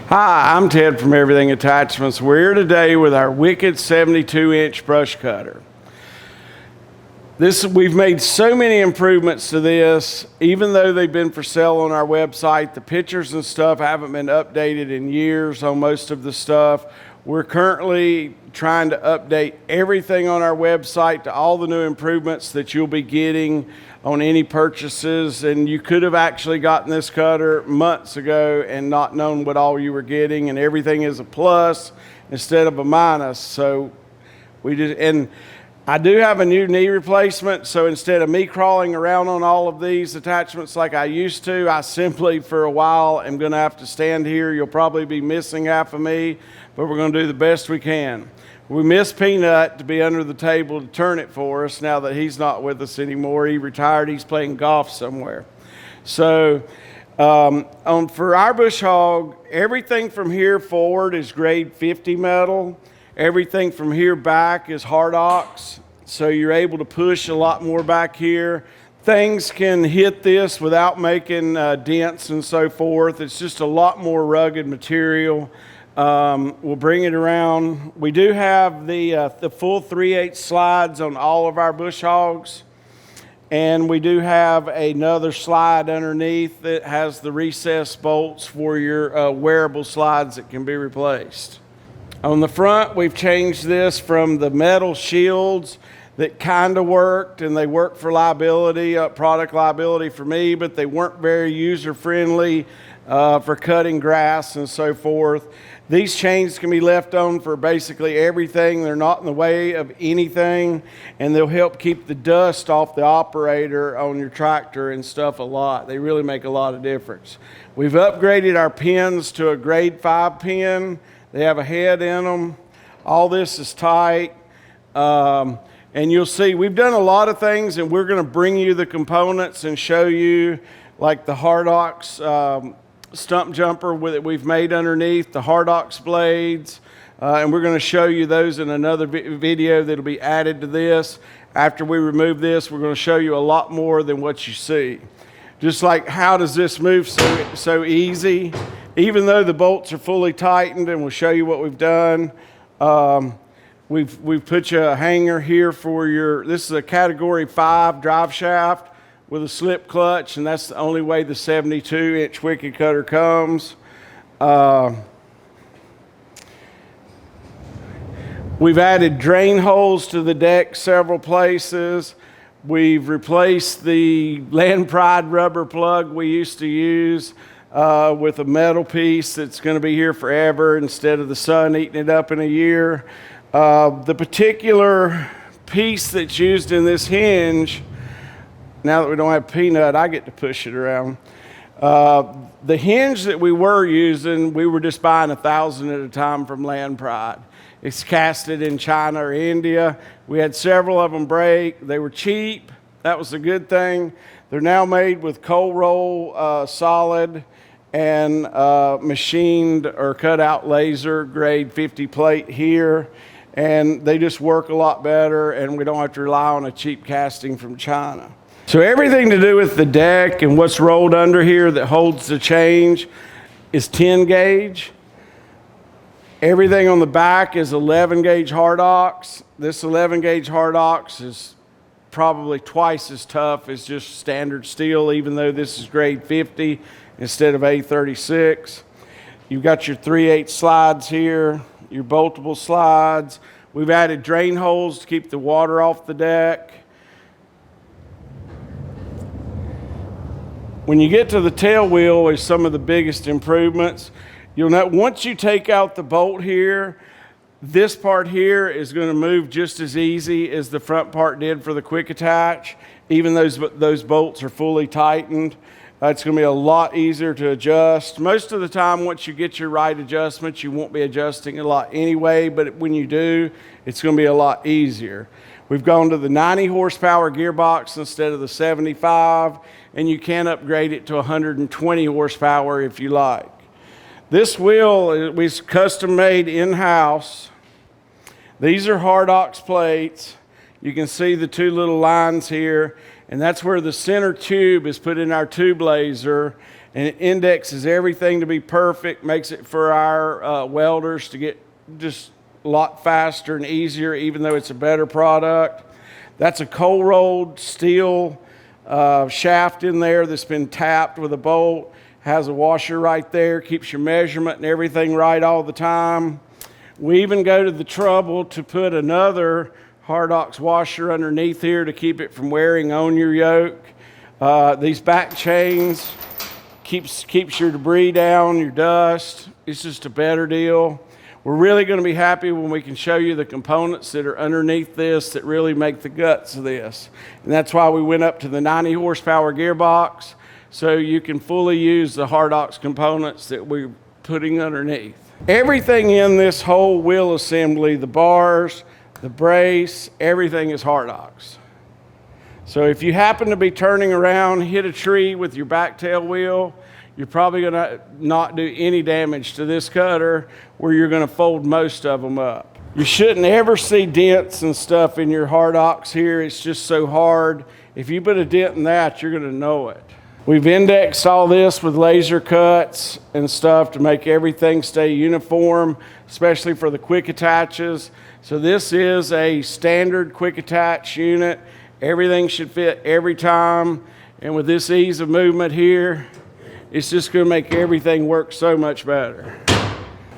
Hi, I'm Ted from Everything Attachments. We're here today with our Wicked 72-inch brush cutter. We've made so many improvements to this, even though they've been for sale on our website. The pictures and stuff haven't been updated in years on most of the stuff. We're currently trying to update everything on our website to all the new improvements that you'll be getting on any purchases. And you could have actually gotten this cutter months ago and not known what all you were getting, and everything is a plus instead of a minus. So I do have a new knee replacement, so instead of me crawling around on all of these attachments like I used to, I simply, for a while, am going to have to stand here. You'll probably be missing half of me, but we're going to do the best we can. We miss Peanut to be under the table to turn it for us now that he's not with us anymore. He retired. He's playing golf somewhere. So for our bush hog, everything from here forward is grade 50 metal. Everything from here back is Hardox, so you're able to push a lot more back here. Things can hit this without making dents and so forth. It's just a lot more rugged material. We'll bring it around. We do have the full 3/8 slides on all of our bush hogs, and we do have another slide underneath that has the recessed bolts for your wearable slides that can be replaced. On the front, we've changed this from the metal shields that kind of worked, and they worked for liability, product liability for me, but they weren't very user-friendly for cutting grass and so forth. These chains can be left on for basically everything. They're not in the way of anything, and they'll help keep the dust off the operator on your tractor and stuff a lot. They really make a lot of difference. We've upgraded our pins to a grade 5 pin. They have a head in them. All this is tight. And you'll see we've done a lot of things, and we're going to bring you the components and show you, like the Hardox stump jumper that we've made underneath, the Hardox blades. And we're going to show you those in another video that'll be added to this. After we remove this, we're going to show you a lot more than what you see. Just like, how does this move so easy? Even though the bolts are fully tightened, and we'll show you what we've done. We've put you a hanger here for this is a category 5 drive shaft with a slip clutch, and that's the only way the 72-inch Wicked cutter comes. We've added drain holes to the deck several places. We've replaced the Land Pride rubber plug we used to use with a metal piece that's going to be here forever instead of the sun eating it up in a year. The particular piece that's used in this hinge, now that we don't have Peanut, I get to push it around. The hinge that we were using, we were just buying 1,000 at a time from Land Pride. It's casted in China or India. We had several of them break. They were cheap. That was a good thing. They're now made with cold roll solid and machined or cut out laser grade 50 plate here. And they just work a lot better, and we don't have to rely on a cheap casting from China. So everything to do with the deck and what's rolled under here that holds the change is 10 gauge. Everything on the back is 11 gauge Hardox. This 11 gauge Hardox is probably twice as tough as just standard steel, even though this is grade 50 instead of A36. You've got your 3/8 slides here, your boltable slides. We've added drain holes to keep the water off the deck. When you get to the tail wheel is some of the biggest improvements. You'll know once you take out the bolt here, this part here is going to move just as easy as the front part did for the quick attach. Even those bolts are fully tightened. It's going to be a lot easier to adjust. Most of the time, once you get your right adjustments, you won't be adjusting a lot anyway, but when you do, it's going to be a lot easier. We've gone to the 90 horsepower gearbox instead of the 75, and you can upgrade it to 120 horsepower if you like. This wheel was custom made in-house. These are Hardox plates. You can see the two little lines here, and that's where the center tube is put in our tube laser, and it indexes everything to be perfect, makes it for our welders to get just a lot faster and easier, even though it's a better product. That's a cold rolled steel shaft in there that's been tapped with a bolt. Has a washer right there, keeps your measurement and everything right all the time. We even go to the trouble to put another Hardox washer underneath here to keep it from wearing on your yoke. These back chains keeps your debris down, your dust. It's just a better deal. We're really going to be happy when we can show you the components that are underneath this that really make the guts of this. And that's why we went up to the 90 horsepower gearbox, so you can fully use the Hardox components that we're putting underneath. Everything in this whole wheel assembly, the bars, the brace, everything is Hardox. So if you happen to be turning around, hit a tree with your back tail wheel, you're probably going to not do any damage to this cutter, where you're going to fold most of them up. You shouldn't ever see dents and stuff in your Hardox here. It's just so hard. If you put a dent in that, you're going to know it. We've indexed all this with laser cuts and stuff to make everything stay uniform, especially for the quick attaches. So this is a standard quick attach unit. Everything should fit every time. And with this ease of movement here, it's just going to make everything work so much better.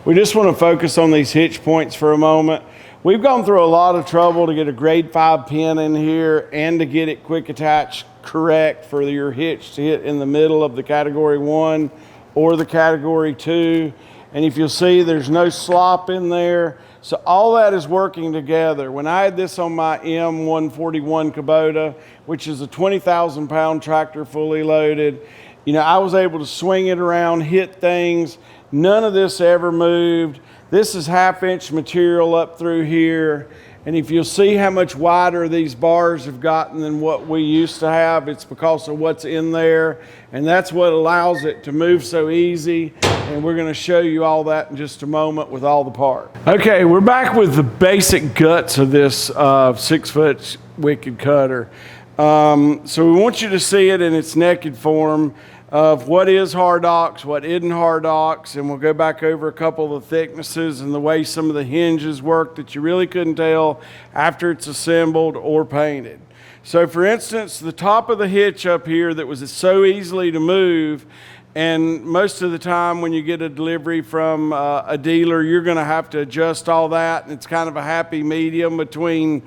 We just want to focus on these hitch points for a moment. We've gone through a lot of trouble to get a grade 5 pin in here and to get it quick attach correct for your hitch to hit in the middle of the category 1 or the category 2. And if you'll see, there's no slop in there. So all that is working together. When I had this on my M141 Kubota, which is a 20,000 pound tractor fully loaded, you know, I was able to swing it around, hit things. None of this ever moved. This is 1/2 inch material up through here. And if you'll see how much wider these bars have gotten than what we used to have, it's because of what's in there. And that's what allows it to move so easy. And we're going to show you all that in just a moment with all the parts. Okay, we're back with the basic guts of this 6-foot wicked cutter. So we want you to see it in its naked form of what is Hardox, what isn't Hardox, and we'll go back over a couple of the thicknesses and the way some of the hinges work that you really couldn't tell after it's assembled or painted. So for instance, the top of the hitch up here that was so easily to move, and most of the time when you get a delivery from a dealer, you're going to have to adjust all that, and it's kind of a happy medium between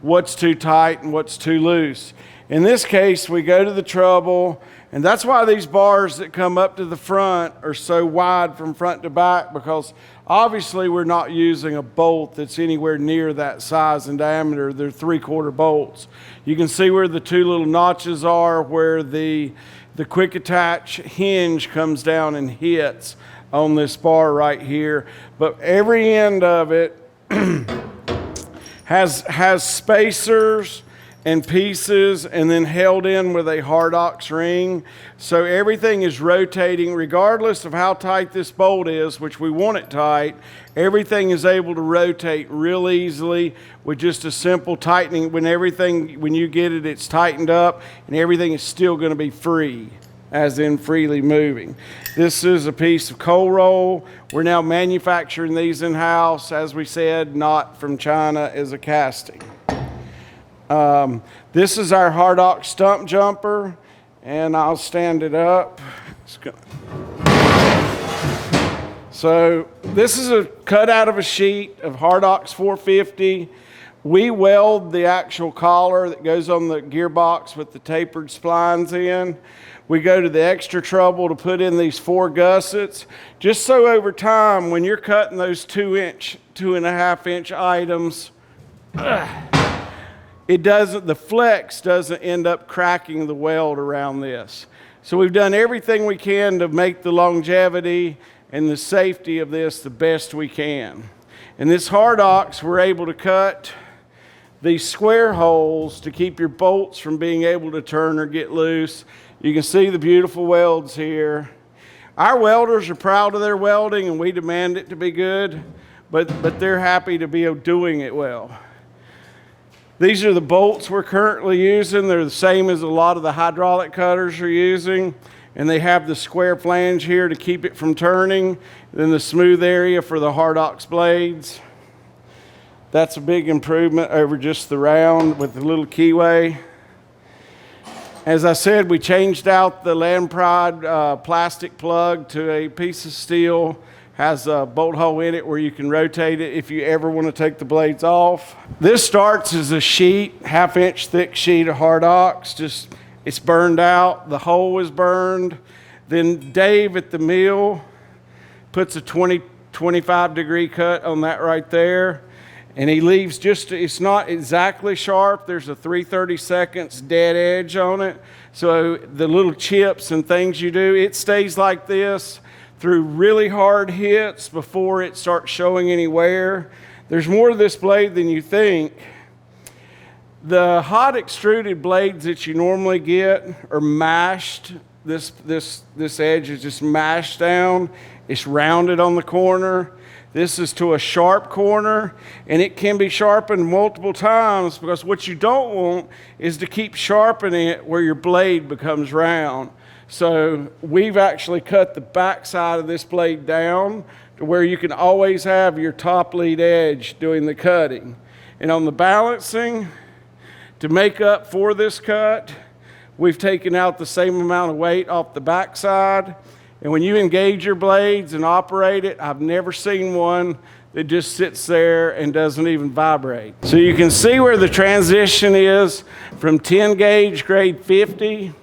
what's too tight and what's too loose. In this case, we go to the trouble, and that's why these bars that come up to the front are so wide from front to back, because obviously we're not using a bolt that's anywhere near that size and diameter. They're 3/4 bolts. You can see where the 2 little notches are, where the quick attach hinge comes down and hits on this bar right here. But every end of it has spacers and pieces, and then held in with a Hardox ring. So everything is rotating regardless of how tight this bolt is, which we want it tight. Everything is able to rotate real easily with just a simple tightening. When you get it, it's tightened up, and everything is still going to be free, as in freely moving. This is a piece of cold roll. We're now manufacturing these in-house, as we said, not from China, as a casting. This is our Hardox stump jumper, and I'll stand it up. So this is a cut out of a sheet of Hardox 450. We weld the actual collar that goes on the gearbox with the tapered splines in. We go to the extra trouble to put in these 4 gussets, just so over time, when you're cutting those 2.5 inch items, the flex doesn't end up cracking the weld around this. So we've done everything we can to make the longevity and the safety of this the best we can. In this Hardox, we're able to cut these square holes to keep your bolts from being able to turn or get loose. You can see the beautiful welds here. Our welders are proud of their welding, and we demand it to be good, but they're happy to be doing it well. These are the bolts we're currently using. They're the same as a lot of the hydraulic cutters are using. and they have the square flange here to keep it from turning, then the smooth area for the Hardox blades. That's a big improvement over just the round with the little keyway. As I said, we changed out the Land Pride plastic plug to a piece of steel. Has a bolt hole in it where you can rotate it if you ever want to take the blades off. This starts as a sheet, 1/2 inch thick sheet of Hardox. Just, it's burned out, the hole is burned. Then Dave at the mill puts a 25 degree cut on that right there. And he leaves just, it's not exactly sharp. There's a 3/32 dead edge on it. So the little chips and things you do, it stays like this through really hard hits before it starts showing any wear. There's more to this blade than you think. The hot extruded blades that you normally get are mashed. This edge is just mashed down. It's rounded on the corner. This is to a sharp corner, and it can be sharpened multiple times, because what you don't want is to keep sharpening it where your blade becomes round. So we've actually cut the back side of this blade down to where you can always have your top lead edge doing the cutting. And on the balancing, to make up for this cut, we've taken out the same amount of weight off the back side. And when you engage your blades and operate it, I've never seen one that just sits there and doesn't even vibrate. So you can see where the transition is from 10 gauge grade 50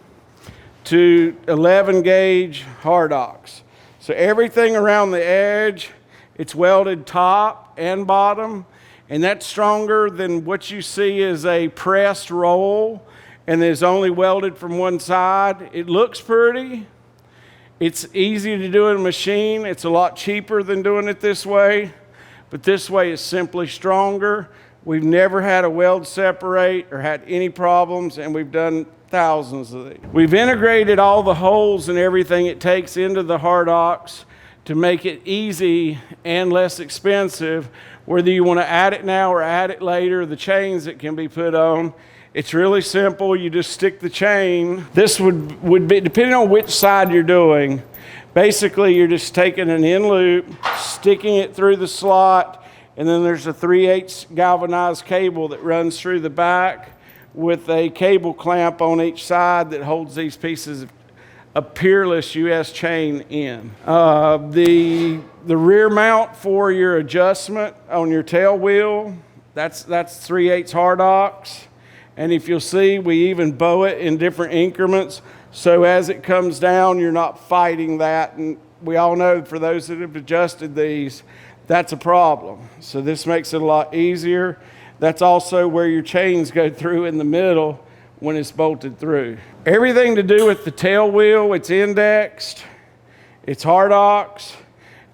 to 11 gauge Hardox. So everything around the edge, it's welded top and bottom, and that's stronger than what you see as a pressed roll and is only welded from one side. It looks pretty. It's easy to do in a machine. It's a lot cheaper than doing it this way, but this way is simply stronger. We've never had a weld separate or had any problems, and we've done thousands of these. We've integrated all the holes and everything it takes into the Hardox to make it easy and less expensive, whether you want to add it now or add it later. The chains that can be put on, it's really simple. You just stick the chain. This would be, depending on which side you're doing, basically you're just taking an end loop, sticking it through the slot, and then there's a 3/8 galvanized cable that runs through the back with a cable clamp on each side that holds these pieces of peerless US chain in. The rear mount for your adjustment on your tail wheel, that's 3/8 Hardox. And if you'll see, we even bow it in different increments. So as it comes down, you're not fighting that. And we all know, for those that have adjusted these, that's a problem. So this makes it a lot easier. That's also where your chains go through in the middle when it's bolted through. Everything to do with the tail wheel, it's indexed, it's Hardox.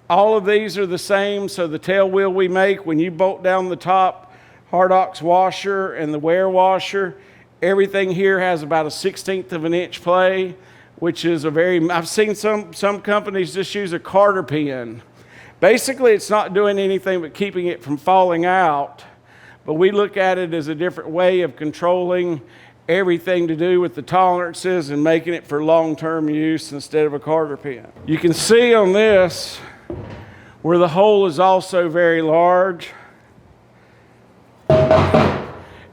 All of these are the same. So the tail wheel we make, when you bolt down the top Hardox washer and the wear washer, everything here has about a 1/16 of an inch play, which is a very, I've seen some companies just use a Carter pin. Basically, it's not doing anything but keeping it from falling out, but we look at it as a different way of controlling everything to do with the tolerances and making it for long-term use instead of a Carter pin. You can see on this where the hole is also very large.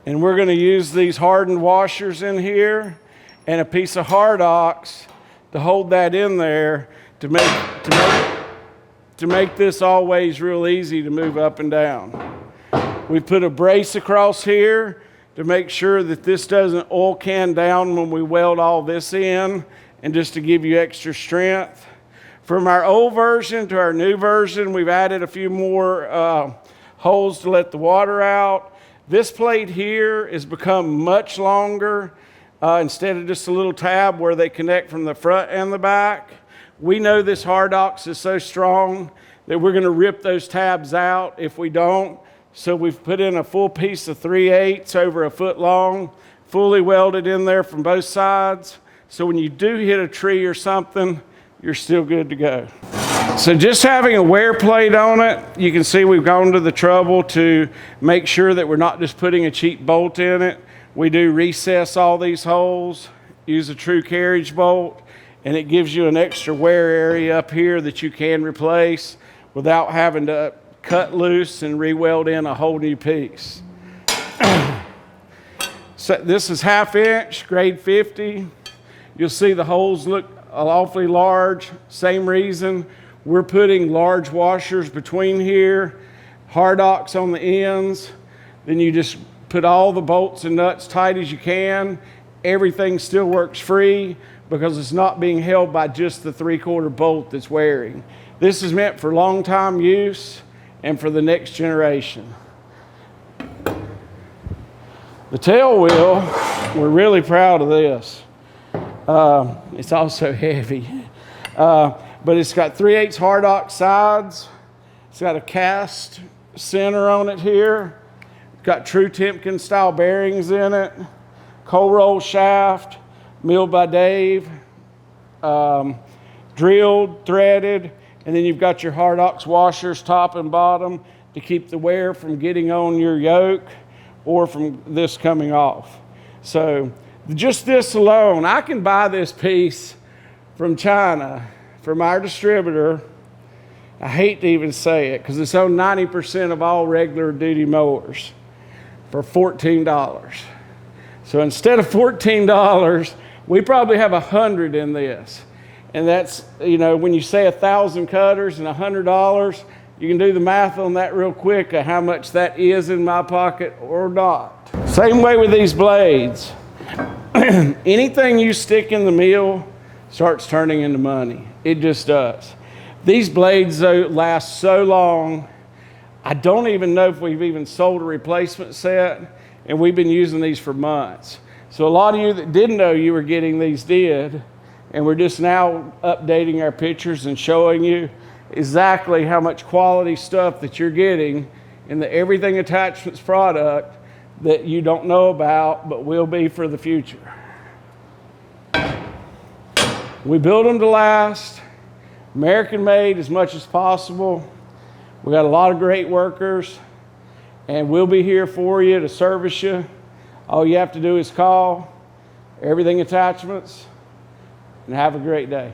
And we're going to use these hardened washers in here and a piece of Hardox to hold that in there to make this always real easy to move up and down. We put a brace across here to make sure that this doesn't oil can down when we weld all this in, and just to give you extra strength. From our old version to our new version, we've added a few more holes to let the water out. This plate here has become much longer. Instead of just a little tab where they connect from the front and the back, we know this Hardox is so strong that we're going to rip those tabs out if we don't. So we've put in a full piece of 3/8 over a foot long, fully welded in there from both sides. So when you do hit a tree or something, you're still good to go. So just having a wear plate on it, you can see we've gone to the trouble to make sure that we're not just putting a cheap bolt in it. We do recess all these holes, use a true carriage bolt, and it gives you an extra wear area up here that you can replace without having to cut loose and re-weld in a whole new piece. So this is 1/2 inch, grade 50. You'll see the holes look awfully large. Same reason, we're putting large washers between here, Hardox on the ends. Then you just put all the bolts and nuts tight as you can. Everything still works free because it's not being held by just the 3/4 bolt that's wearing. This is meant for long time use and for the next generation. The tail wheel, we're really proud of this. It's also heavy, but it's got 3/8 Hardox sides. It's got a cast center on it here. It's got true Timken style bearings in it. Cold roll shaft, milled by Dave, drilled, threaded, and then you've got your Hardox washers top and bottom to keep the wear from getting on your yoke or from this coming off. So just this alone, I can buy this piece from China from our distributor. I hate to even say it because it's on 90% of all regular duty mowers for $14. So instead of $14, we probably have 100 in this. And that's, you know, when you say 1,000 cutters and $100, you can do the math on that real quick of how much that is in my pocket or not. Same way with these blades. Anything you stick in the mill starts turning into money. It just does. These blades though last so long. I don't even know if we've even sold a replacement set, and we've been using these for months. So a lot of you that didn't know you were getting these did, and we're just now updating our pictures and showing you exactly how much quality stuff that you're getting in the Everything Attachments product that you don't know about but will be for the future. We build them to last, American made as much as possible. We got a lot of great workers, and we'll be here for you to service you. All you have to do is call Everything Attachments, and have a great day.